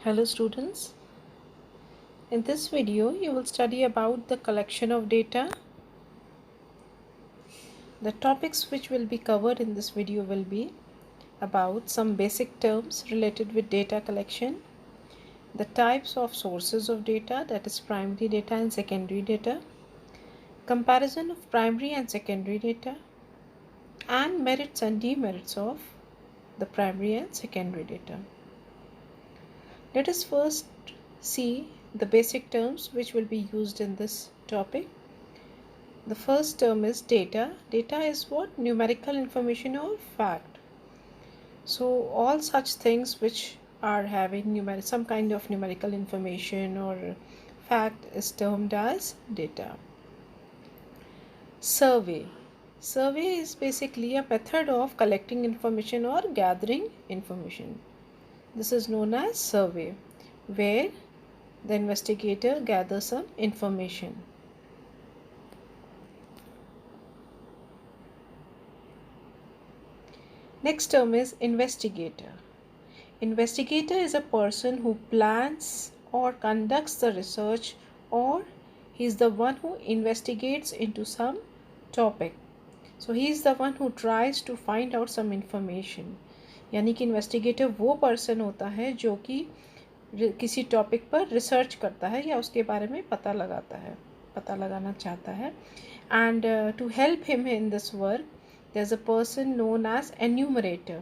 Hello students, in this video you will study about the collection of data. The topics which will be covered in this video will be about some basic terms related with data collection, the types of sources of data, that is primary data and secondary data, comparison of primary and secondary data, and merits and demerits of the primary and secondary data. Let us first see the basic terms which will be used in this topic. The first term is data. Data is what? Numerical information or fact. So all such things which are having some kind of numerical information or fact is termed as data. Survey. Survey is basically a method of collecting information or gathering information. This is known as survey, where the investigator gathers some information. Next term is investigator. Investigator is a person who plans or conducts the research, or he is the one who investigates into some topic. So he is the one who tries to find out some information. यानी कि investigator वो person होता है जो कि किसी topic पर research करता है या उसके बारे में पता लगाना चाहता है. And to help him in this work there's a person known as enumerator.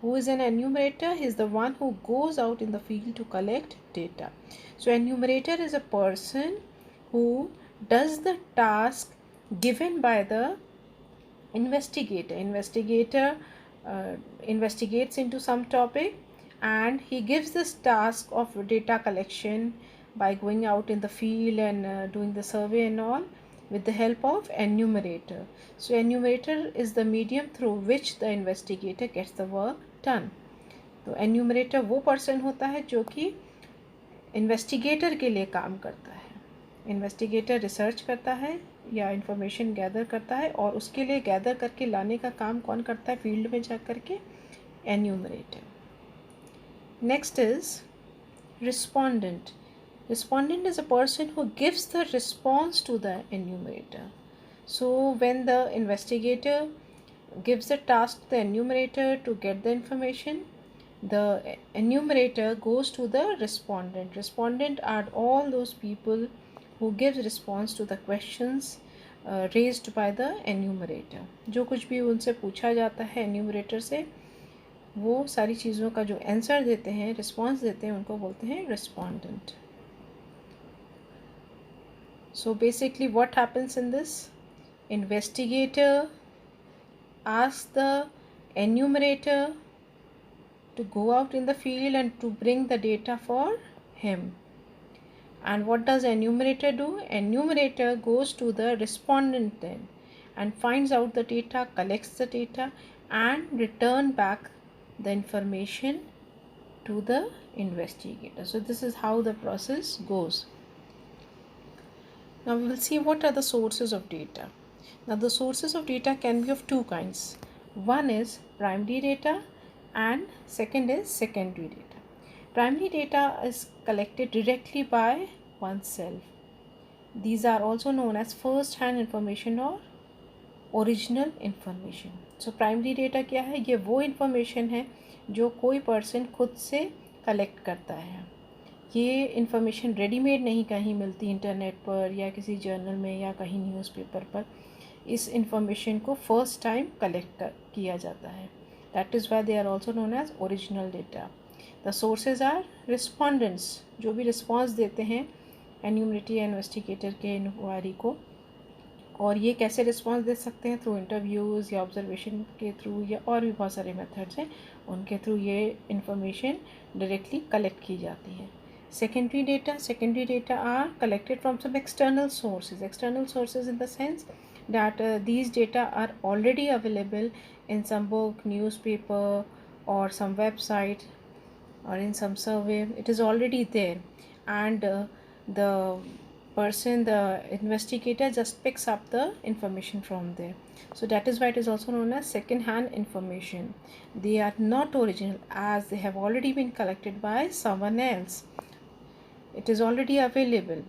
Who is an enumerator? He is the one who goes out in the field to collect data. So enumerator is a person who does the task given by the investigator. Investigator investigates into some topic and he gives this task of data collection by going out in the field and doing the survey and all with the help of enumerator. So enumerator is the medium through which the investigator gets the work done. तो enumerator वो person होता है जो कि investigator के लिए काम करता है. investigator research करता है या information gather करता है और उसके लिए gather करके लाने का काम कौन करता है field में जा करके? enumerator. Next is respondent. Respondent is a person who gives the response to the enumerator. So when the investigator gives the task to the enumerator to get the information, the enumerator goes to the respondent. Respondent are all those people who give response to the questions raised by the enumerator. जो कुछ भी उनसे पूछा जाता है enumerator से, वो सारी चीज़ों का जो आंसर देते हैं, रिस्पॉन्स देते हैं, उनको बोलते हैं respondent. So basically what happens in this? Investigator asks the enumerator to go out in the field and to bring the data for him. And what does enumerator do? Enumerator goes to the respondent then and finds out the data, collects the data and return back the information to the investigator. So this is how the process goes. Now we will see what are the sources of data. Now the sources of data can be of two kinds. One is primary data and second is secondary data. Primary data is collected directly by oneself. These are also known as first hand information or original information. So primary data क्या है? ये वो information है जो कोई person खुद से collect करता है. ये इन्फॉर्मेशन रेडीमेड नहीं कहीं मिलती इंटरनेट पर या किसी जर्नल में या कहीं न्यूज़पेपर पर. इस इन्फॉर्मेशन को फर्स्ट टाइम कलेक्ट किया जाता है. That is why they are also known as original data. The sources are respondents, जो भी रिस्पॉन्स देते हैं एन्यूमरेटी या इन्वेस्टिगेटर के इंक्वायरी को. और ये कैसे रिस्पॉन्स दे सकते हैं? थ्रू इंटरव्यूज़ या ऑब्जर्वेशन के थ्रू या और भी बहुत सारे मेथड्स हैं, उनके थ्रू ये इन्फॉर्मेशन डायरेक्टली कलेक्ट की जाती है. Secondary data are collected from some external sources in the sense that these data are already available in some book, newspaper or some website or in some survey. It is already there and the person, the investigator, just picks up the information from there. So that is why it is also known as second hand information. They are not original as they have already been collected by someone else. It is already available.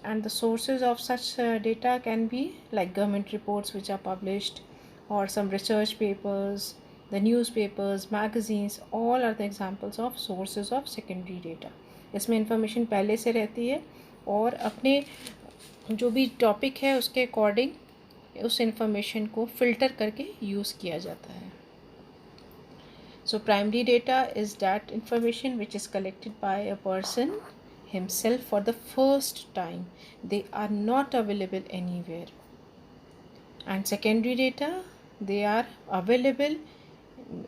And the sources of such data can be like government reports which are published, or some research papers, the newspapers, magazines, all are the examples of sources of secondary data. इसमें information पहले से रहती है और अपने जो भी topic है उसके अकॉर्डिंग उस इंफॉर्मेशन को फ़िल्टर करके यूज़ किया जाता है. So primary data is that information which is collected by a person himself for the first time. They are not available anywhere. And secondary data, they are available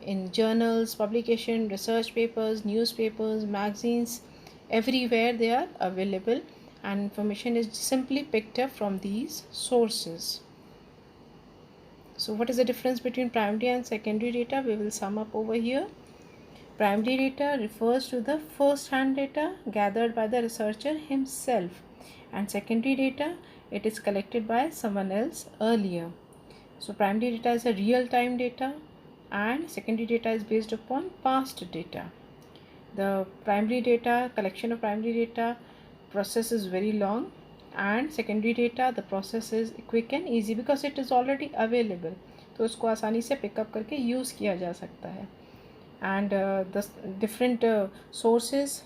in journals, publication, research papers, newspapers, magazines, everywhere they are available, and information is simply picked up from these sources. So what is the difference between primary and secondary data? We will sum up over here. Primary data refers to the first-hand data gathered by the researcher himself, and secondary data, it is collected by someone else earlier. So primary data is a real-time data and secondary data is based upon past data. The primary data, collection of primary data process is very long, and secondary data, the process is quick and easy because it is already available. तो उसको आसानी से pickup करके use किया जा सकता है. And the different sources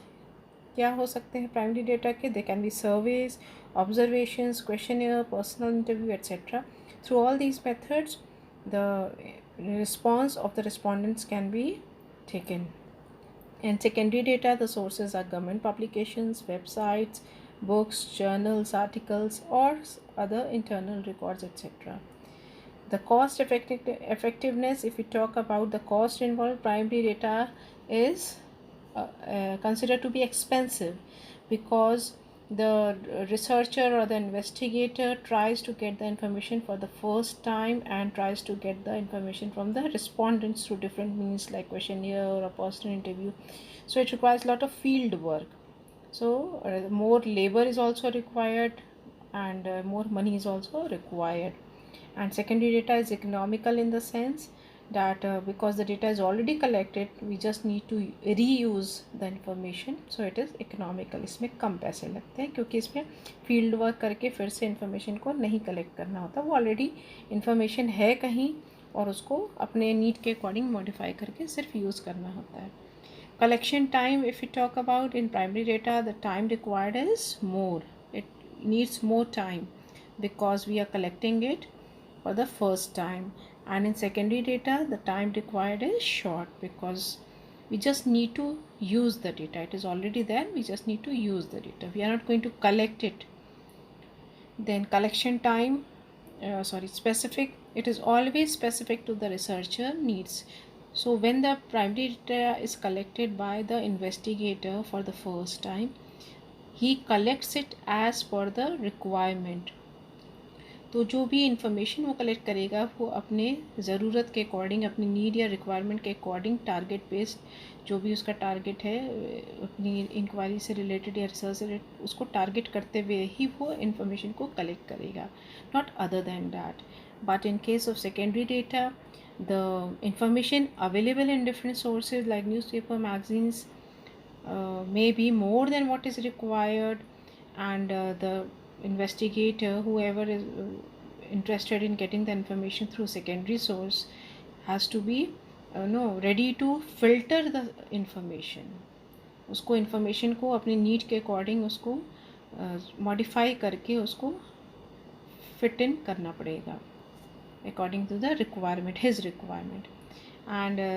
क्या हो सकते हैं प्राइमरी डेटा के? They can be surveys, observations, questionnaire, personal interview etcetera. Through all these methods the response of the respondents can be taken. And secondary data, the sources are government publications, websites, books, journals, articles, or other internal records, etc. The cost effectiveness, if we talk about the cost involved, primary data is considered to be expensive because the researcher or the investigator tries to get the information for the first time and tries to get the information from the respondents through different means like questionnaire or a personal interview. So it requires a lot of field work. So more labor is also required, and more money is also required. And secondary data is economical in the sense that because the data is already collected, we just need to reuse the information, so it is economical. इसमें कम पैसे लगते हैं क्योंकि इसमें field work करके फिर से information को नहीं कलेक्ट करना होता. वो ऑलरेडी इन्फॉर्मेशन है कहीं और उसको अपने नीड के अकॉर्डिंग मॉडिफाई करके सिर्फ यूज़ करना होता है. Collection time, if we talk about in primary data, the time required is more. It needs more time because we are collecting it for the first time. And in secondary data, the time required is short because we just need to use the data. It is already there, we just need to use the data. We are not going to collect it. Then collection time, specific, it is always specific to the researcher needs. So when the primary data is collected by the investigator for the first time, he collects it as per the requirement. तो जो भी information वो collect करेगा वो अपने ज़रूरत के according, अपनी नीड या रिक्वायरमेंट के अकॉर्डिंग, टारगेट बेस्ड जो भी उसका टारगेट है अपनी इंक्वायरी से रिलेटेड या रिसर्च से रिलेटेड, उसको टारगेट करते हुए ही वो इंफॉर्मेशन को कलेक्ट करेगा, not other than that. But in case of secondary data, the information available in different sources like newspaper, magazines may be more than what is required, and the investigator, whoever is interested in getting the information through secondary source, has to be ready to filter the information. उसको information को अपनी need के according उसको modify करके उसको fit in करना पड़ेगा according to the requirement, his requirement. And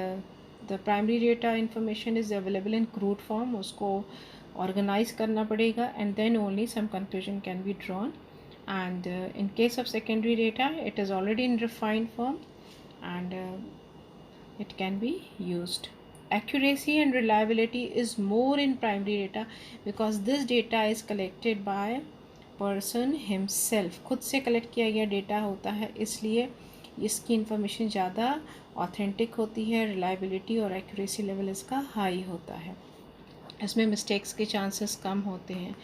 the primary data information is available in crude form. उसको organize करना पड़ेगा, and then only some conclusion can be drawn. And in case of secondary data, it is already in refined form and it can be used. Accuracy and reliability is more in primary data because this data is collected by person himself. खुद से collect किया गया data होता है, इसलिए इसकी information ज़्यादा authentic होती है, reliability और accuracy level इसका high होता है. इसमें मिस्टेक्स के चांसेस कम होते हैं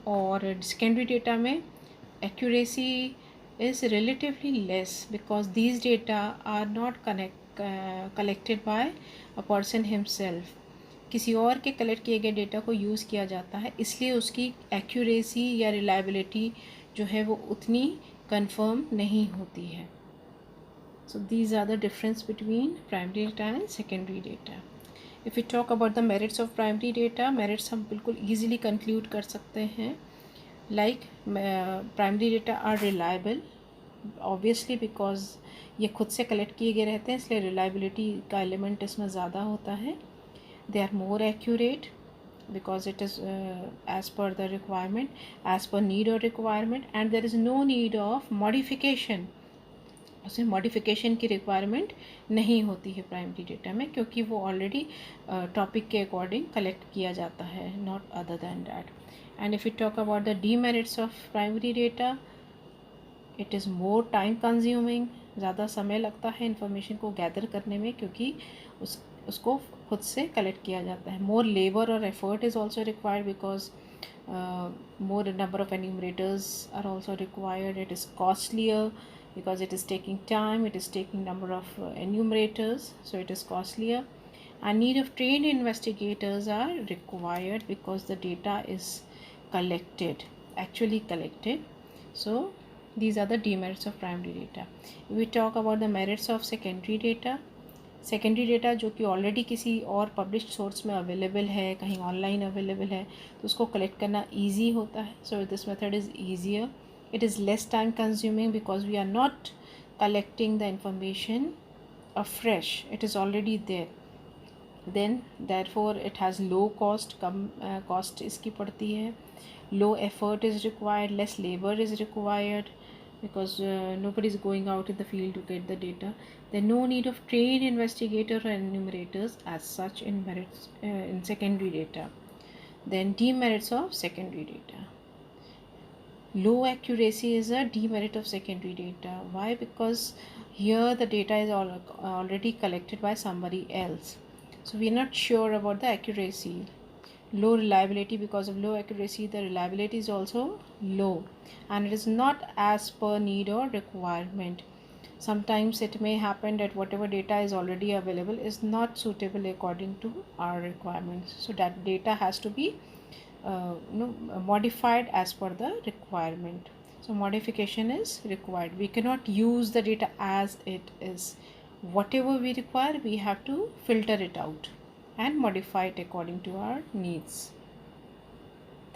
और secondary data में accuracy is relatively less because these data are not collected by a person himself. किसी और के कलेक्ट किए गए डेटा को यूज़ किया जाता है, इसलिए उसकी एक्यूरेसी या रिलायबिलिटी जो है वो उतनी कंफर्म नहीं होती है. So these are the difference between primary data and secondary data. If we talk about the merits of primary data, merits हम बिल्कुल easily conclude कर सकते हैं. Like primary data are reliable, obviously because ये खुद से कलेक्ट किए गए रहते हैं, इसलिए reliability का element इसमें ज़्यादा होता है. They are more accurate because it is as per the requirement, as per need or requirement, and there is no need of modification. उसमें मॉडिफिकेशन की रिक्वायरमेंट नहीं होती है प्राइमरी डेटा में, क्योंकि वो ऑलरेडी टॉपिक के अकॉर्डिंग कलेक्ट किया जाता है, not other than that. And if you talk about the demerits of primary data, it is more time consuming. ज़्यादा समय लगता है इन्फॉर्मेशन को गैदर करने में, क्योंकि उसको खुद से कलेक्ट किया जाता है. मोर लेबर और effort is also required because more number of enumerators are also required. It is costlier because it is taking time, it is taking number of enumerators, so it is costlier. And need of trained investigators are required because the data is actually collected. So these are the demerits of primary data. If we talk about the merits of secondary data, secondary data जो कि already किसी और published source में available है, कहीं online available है, तो उसको कलेक्ट करना ईजी होता है. So this method is easier. It is less time consuming because we are not collecting the information afresh, it is already there. Then therefore it has low cost, come cost इसकी पड़ती है. Low effort is required, less labor is required because nobody is going out in the field to get the data. There no need of trained investigator or enumerators as such in merits in secondary data. Then demerits of secondary data. Low accuracy is a demerit of secondary data. Why? Because here the data is already collected by somebody else, so we are not sure about the accuracy. Low reliability, because of low accuracy the reliability is also low, and it is not as per need or requirement. Sometimes it may happen that whatever data is already available is not suitable according to our requirements, so that data has to be modified as per the requirement. So modification is required. We cannot use the data as it is. Whatever we require, we have to filter it out and modify it according to our needs.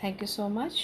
Thank you so much.